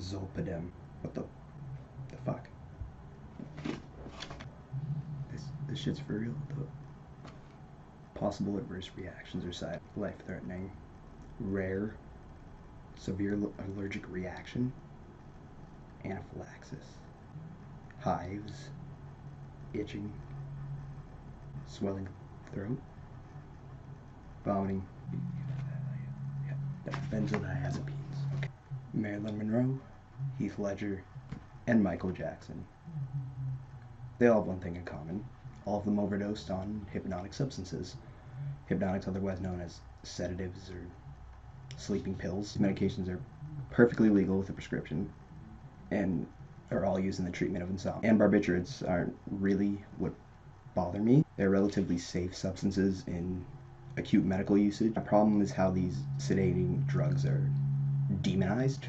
Zolpidem. What the fuck? This shit's for real. The possible adverse reactions are side life-threatening, rare, severe allergic reaction, anaphylaxis, hives, itching, swelling throat, vomiting, benzodiazepines. Okay. Marilyn Monroe, Heath Ledger, and Michael Jackson. They all have one thing in common. All of them overdosed on hypnotic substances. Hypnotics, otherwise known as sedatives or sleeping pills. Medications are perfectly legal with a prescription and are all used in the treatment of insomnia. And barbiturates aren't really what bother me. They're relatively safe substances in acute medical usage. The problem is how these sedating drugs are demonized.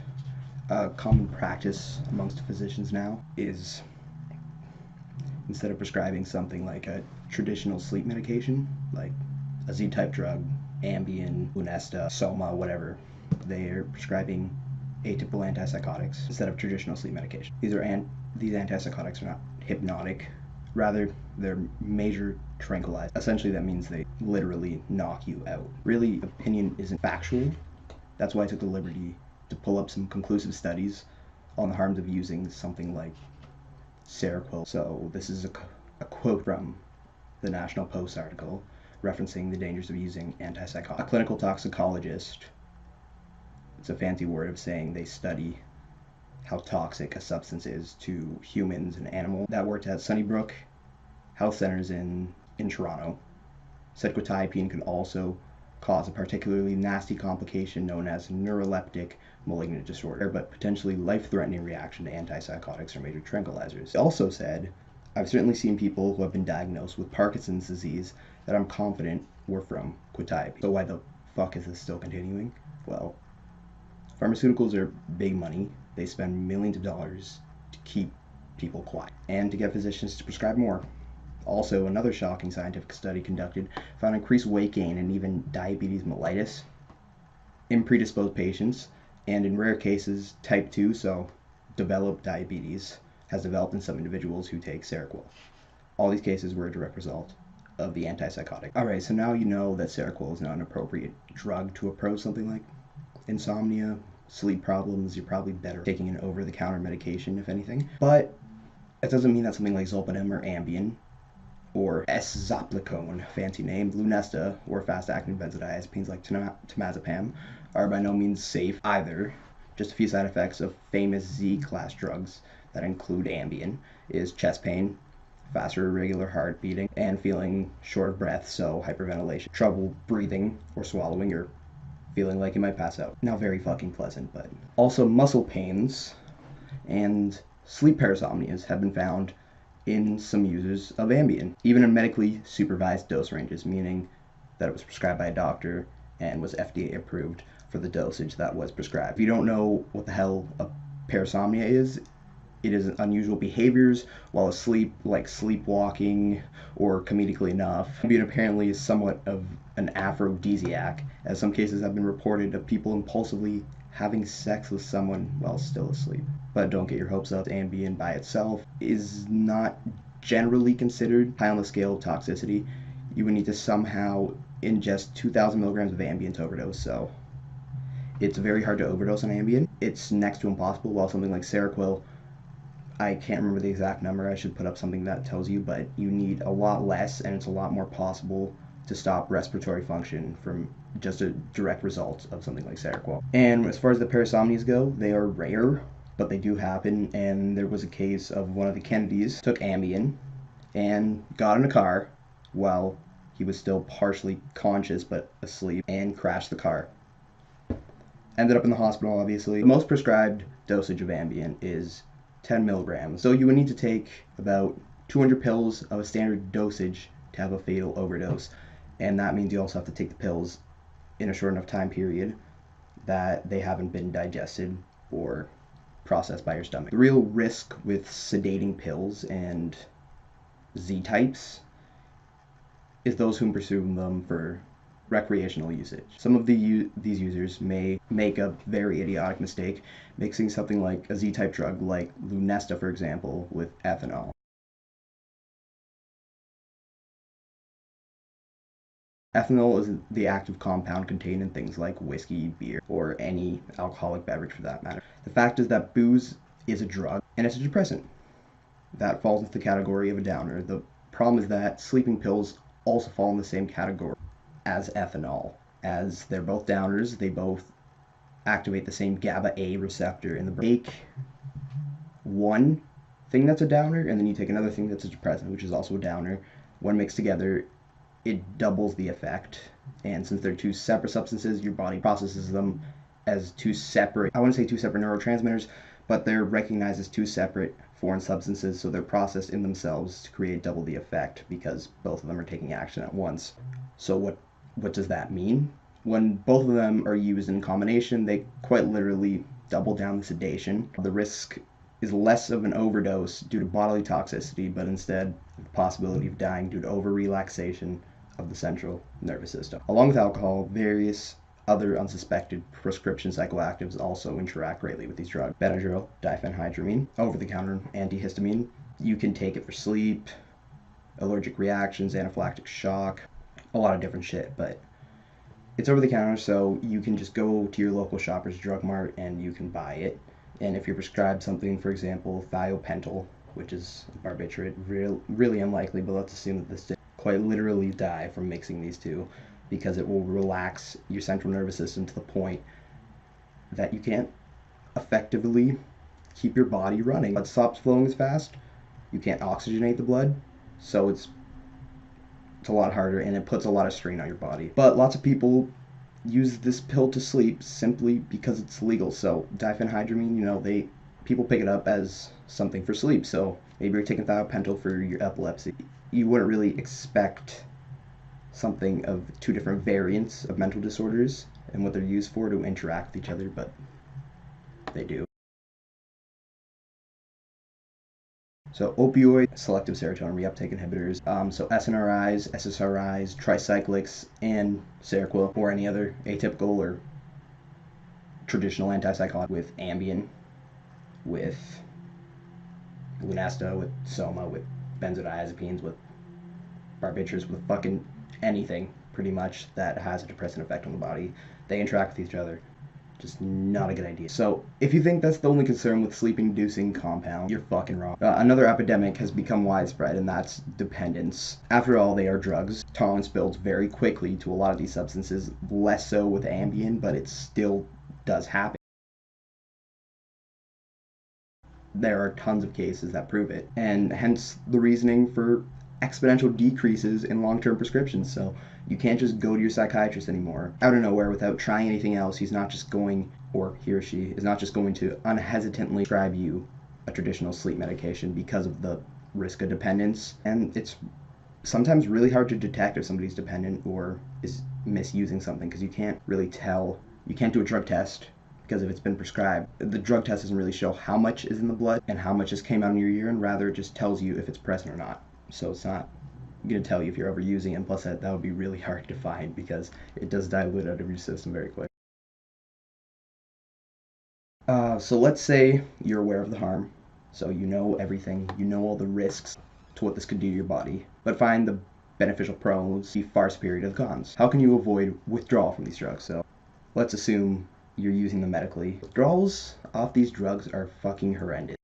A common practice amongst physicians now is, instead of prescribing something like a traditional sleep medication, like a Z-type drug, Ambien, Lunesta, Soma, whatever, they are prescribing atypical antipsychotics instead of traditional sleep medication. These antipsychotics are not hypnotic. Rather, they're major tranquilizers. Essentially, that means they literally knock you out. Really, opinion isn't factual. That's why I took the liberty to pull up some conclusive studies on the harms of using something like Seroquel. So this is a quote from the National Post article referencing the dangers of using antipsychotics. A clinical toxicologist, it's a fancy word of saying they study how toxic a substance is to humans and animals, that worked at Sunnybrook Health Centers in Toronto, said quetiapine can also cause a particularly nasty complication known as neuroleptic malignant disorder, but potentially life-threatening reaction to antipsychotics or major tranquilizers. He also said, I've certainly seen people who have been diagnosed with Parkinson's disease that I'm confident were from quetiapine. So why the fuck is this still continuing? Well, pharmaceuticals are big money. They spend millions of dollars to keep people quiet and to get physicians to prescribe more. Also, another shocking scientific study conducted found increased weight gain and even diabetes mellitus in predisposed patients, and in rare cases, type 2, so developed diabetes, has developed in some individuals who take Seroquel. All these cases were a direct result of the antipsychotic. Alright, so now you know that Seroquel is not an appropriate drug to approach something like insomnia, sleep problems. You're probably better taking an over-the-counter medication, if anything. But it doesn't mean that something like Zolpidem or Ambien or S-Zoplicone, fancy name, Lunesta, or fast-acting benzodiazepines like temazepam are by no means safe either. Just a few side effects of famous Z-class drugs that include Ambien is chest pain, faster irregular heart beating, and feeling short of breath, so hyperventilation, trouble breathing or swallowing, or feeling like you might pass out. Not very fucking pleasant, but also muscle pains and sleep parasomnias have been found in some users of Ambien, even in medically supervised dose ranges, meaning that it was prescribed by a doctor and was FDA approved for the dosage that was prescribed. If you don't know what the hell a parasomnia is, it is unusual behaviors while asleep, like sleepwalking, or comedically enough. Ambien apparently is somewhat of an aphrodisiac, as some cases have been reported of people impulsively having sex with someone while still asleep. But don't get your hopes up. Ambien by itself is not generally considered high on the scale of toxicity. You would need to somehow ingest 2,000 milligrams of Ambien to overdose, so it's very hard to overdose on Ambien. It's next to impossible, while something like Seroquel, I can't remember the exact number, I should put up something that tells you, but you need a lot less, and it's a lot more possible to stop respiratory function from just a direct result of something like Seroquel. And as far as the parasomnias go, they are rare, but they do happen, and there was a case of one of the Kennedys took Ambien and got in a car while he was still partially conscious but asleep and crashed the car. Ended up in the hospital, obviously. The most prescribed dosage of Ambien is 10 milligrams. So you would need to take about 200 pills of a standard dosage to have a fatal overdose. And that means you also have to take the pills in a short enough time period that they haven't been digested or processed by your stomach. The real risk with sedating pills and Z-types is those who consume them for recreational usage. Some of these users may make a very idiotic mistake, mixing something like a Z-type drug like Lunesta, for example, with ethanol. Ethanol is the active compound contained in things like whiskey, beer, or any alcoholic beverage for that matter. The fact is that booze is a drug, and it's a depressant. That falls into the category of a downer. The problem is that sleeping pills also fall in the same category as ethanol. As they're both downers, they both activate the same GABA A receptor in the brain. Take one thing that's a downer, and then you take another thing that's a depressant, which is also a downer. When mixed together, it doubles the effect. And since they're two separate substances, your body processes them as two separate, I wouldn't say two separate neurotransmitters, but they're recognized as two separate foreign substances, so they're processed in themselves to create double the effect because both of them are taking action at once. So what does that mean? When both of them are used in combination, they quite literally double down the sedation. The risk is less of an overdose due to bodily toxicity, but instead the possibility of dying due to over-relaxation of the central nervous system. Along with alcohol, various other unsuspected prescription psychoactives also interact greatly with these drugs. Benadryl, diphenhydramine, over-the-counter antihistamine. You can take it for sleep, allergic reactions, anaphylactic shock, a lot of different shit, but it's over the counter, so you can just go to your local Shoppers Drug Mart and you can buy it. And if you're prescribed something, for example, thiopental, which is a barbiturate, really unlikely, but let's assume that this did quite literally die from mixing these two, because it will relax your central nervous system to the point that you can't effectively keep your body running. Blood stops flowing as fast, you can't oxygenate the blood, so it's a lot harder and it puts a lot of strain on your body. But lots of people use this pill to sleep simply because it's legal. So diphenhydramine, people pick it up as something for sleep. So maybe you're taking thiopental for your epilepsy. You wouldn't really expect something of two different variants of mental disorders and what they're used for to interact with each other, but they do. So opioid, selective serotonin reuptake inhibitors, so SNRIs, SSRIs, tricyclics, and Seroquel, or any other atypical or traditional antipsychotic, with Ambien, with Lunesta, with Soma, with Benzodiazepines, with barbiturates, with fucking anything, pretty much, that has a depressant effect on the body. They interact with each other. Just not a good idea. So, if you think that's the only concern with sleep-inducing compound, you're fucking wrong. Another epidemic has become widespread, and that's dependence. After all, they are drugs. Tolerance builds very quickly to a lot of these substances, less so with Ambien, but it still does happen. There are tons of cases that prove it, and hence the reasoning for exponential decreases in long-term prescriptions. So you can't just go to your psychiatrist anymore out of nowhere without trying anything else. He's not just going, or he or she is not just going to unhesitantly prescribe you a traditional sleep medication because of the risk of dependence. And it's sometimes really hard to detect if somebody's dependent or is misusing something, because you can't really tell. You can't do a drug test because if it's been prescribed, the drug test doesn't really show how much is in the blood and how much just came out in your urine. Rather, it just tells you if it's present or not. So it's not going to tell you if you're overusing it, and plus that would be really hard to find because it does dilute out of your system very quick. So let's say you're aware of the harm, so you know everything, you know all the risks to what this could do to your body, but find the beneficial pros be far superior to the cons. How can you avoid withdrawal from these drugs? So let's assume you're using them medically. Withdrawals off these drugs are fucking horrendous.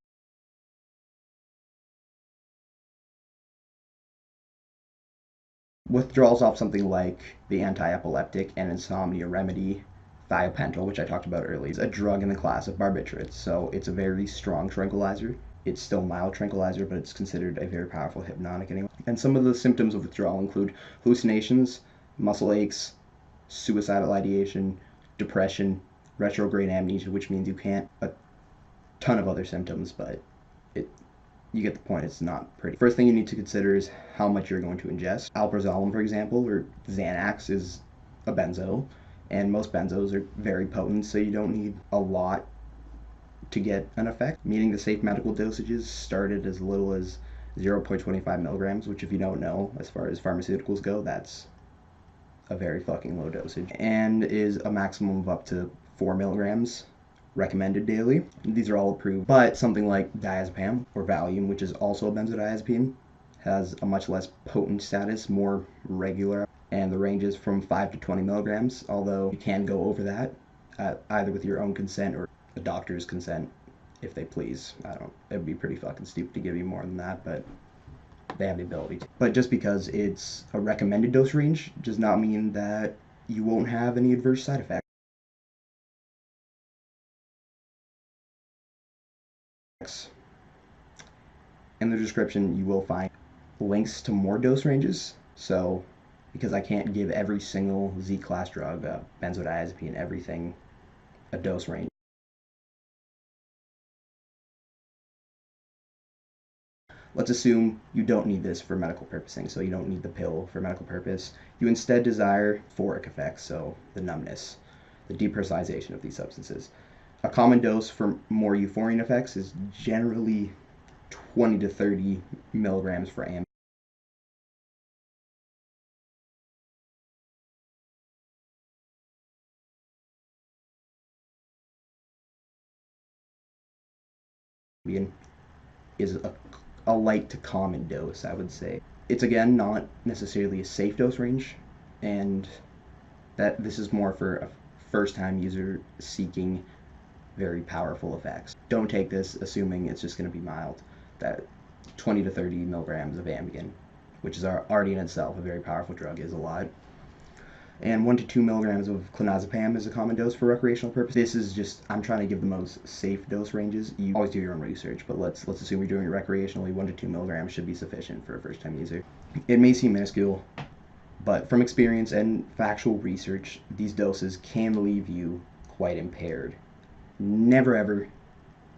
Withdrawals off something like the anti-epileptic and insomnia remedy, thiopental, which I talked about earlier, is a drug in the class of barbiturates, so it's a very strong tranquilizer. It's still mild tranquilizer, but it's considered a very powerful hypnotic anyway. And some of the symptoms of withdrawal include hallucinations, muscle aches, suicidal ideation, depression, retrograde amnesia, which means you can't, a ton of other symptoms, but you get the point, it's not pretty. First thing you need to consider is how much you're going to ingest. Alprazolam, for example, or Xanax, is a benzo, and most benzos are very potent, so you don't need a lot to get an effect. Meaning the safe medical dosages started as little as 0.25 milligrams, which if you don't know, as far as pharmaceuticals go, that's a very fucking low dosage and is a maximum of up to 4 milligrams recommended daily. These are all approved, but something like diazepam or Valium, which is also a benzodiazepine, has a much less potent status, more regular, and the range is from 5 to 20 milligrams, although you can go over that either with your own consent or a doctor's consent, if they please. It'd be pretty fucking stupid to give you more than that, but they have the ability to. But just because it's a recommended dose range does not mean that you won't have any adverse side effects. In the description, you will find links to more dose ranges. So, because I can't give every single Z-class drug, benzodiazepine, everything, a dose range. Let's assume you don't need this for medical purposing, so you don't need the pill for medical purpose. You instead desire euphoric effects, so the numbness, the depersonalization of these substances. A common dose for more euphoric effects is generally 20 to 30 milligrams for Ambien. Is a light to common dose, I would say. It's again not necessarily a safe dose range, and that this is more for a first-time user seeking very powerful effects. Don't take this assuming it's just going to be mild. That 20 to 30 milligrams of Ambien, which is already in itself a very powerful drug, is a lot. And 1 to 2 milligrams of clonazepam is a common dose for recreational purposes. This is just, I'm trying to give the most safe dose ranges. You always do your own research, but let's assume you're doing it recreationally. 1 to 2 milligrams should be sufficient for a first-time user. It may seem minuscule, but from experience and factual research, these doses can leave you quite impaired. Never ever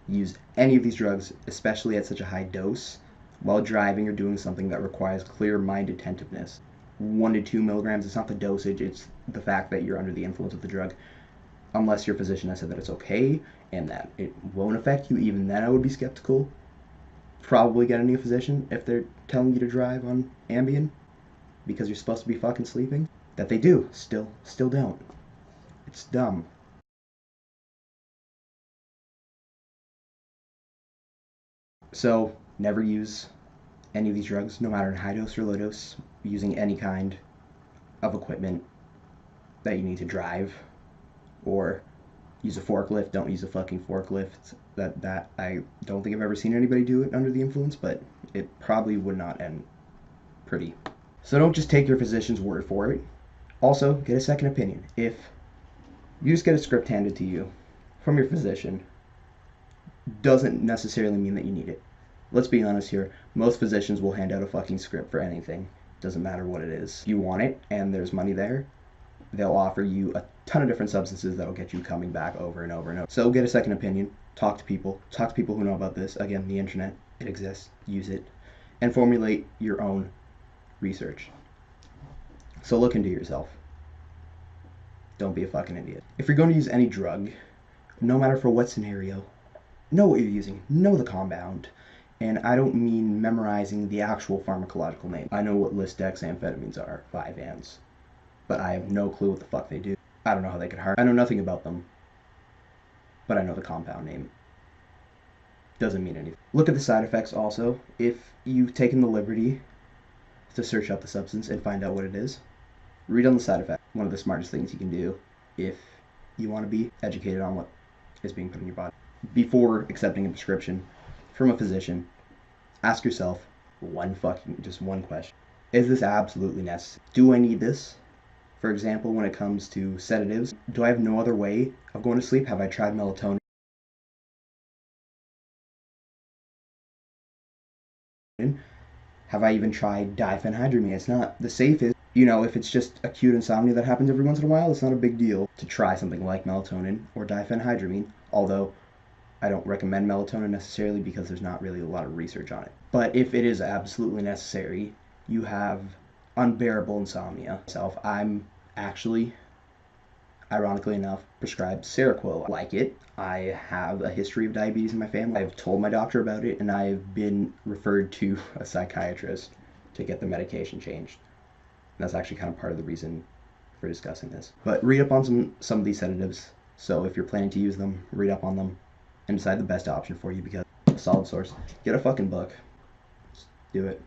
use any of these drugs, especially at such a high dose, while driving or doing something that requires clear mind attentiveness. 1 to 2 milligrams, it's not the dosage, it's the fact that you're under the influence of the drug. Unless your physician has said that it's okay and that it won't affect you, even then I would be skeptical. Probably get a new physician if they're telling you to drive on Ambien because you're supposed to be fucking sleeping. That they do, still don't. It's dumb. So, never use any of these drugs, no matter in high dose or low dose, using any kind of equipment that you need to drive, or use a forklift. Don't use a fucking forklift. That I don't think I've ever seen anybody do it under the influence, but it probably would not end pretty. So don't just take your physician's word for it. Also, get a second opinion. If you just get a script handed to you from your physician, doesn't necessarily mean that you need it. Let's be honest here, most physicians will hand out a fucking script for anything. Doesn't matter what it is. You want it, and there's money there, they'll offer you a ton of different substances that'll get you coming back over and over and over. So get a second opinion, talk to people who know about this. Again, the internet, it exists, use it, and formulate your own research. So look into yourself. Don't be a fucking idiot. If you're going to use any drug, no matter for what scenario, know what you're using, know the compound. And I don't mean memorizing the actual pharmacological name. I know what lisdexamphetamines are, 5-ANs, but I have no clue what the fuck they do. I don't know how they could harm. I know nothing about them, but I know the compound name. Doesn't mean anything. Look at the side effects also. If you've taken the liberty to search up the substance and find out what it is, read on the side effect. One of the smartest things you can do if you want to be educated on what is being put in your body. Before accepting a prescription from a physician, ask yourself just one question. Is this absolutely necessary? Do I need this? For example, when it comes to sedatives, do I have no other way of going to sleep? Have I tried melatonin? Have I even tried diphenhydramine? It's not the safest. If it's just acute insomnia that happens every once in a while, it's not a big deal to try something like melatonin or diphenhydramine, although I don't recommend melatonin necessarily because there's not really a lot of research on it. But if it is absolutely necessary, you have unbearable insomnia. I'm actually, ironically enough, prescribed Seroquel. I like it. I have a history of diabetes in my family. I've told my doctor about it, and I've been referred to a psychiatrist to get the medication changed. And that's actually kind of part of the reason for discussing this. But read up on some of these sedatives. So if you're planning to use them, read up on them and decide the best option for you, because a solid source. Get a fucking book. Just do it.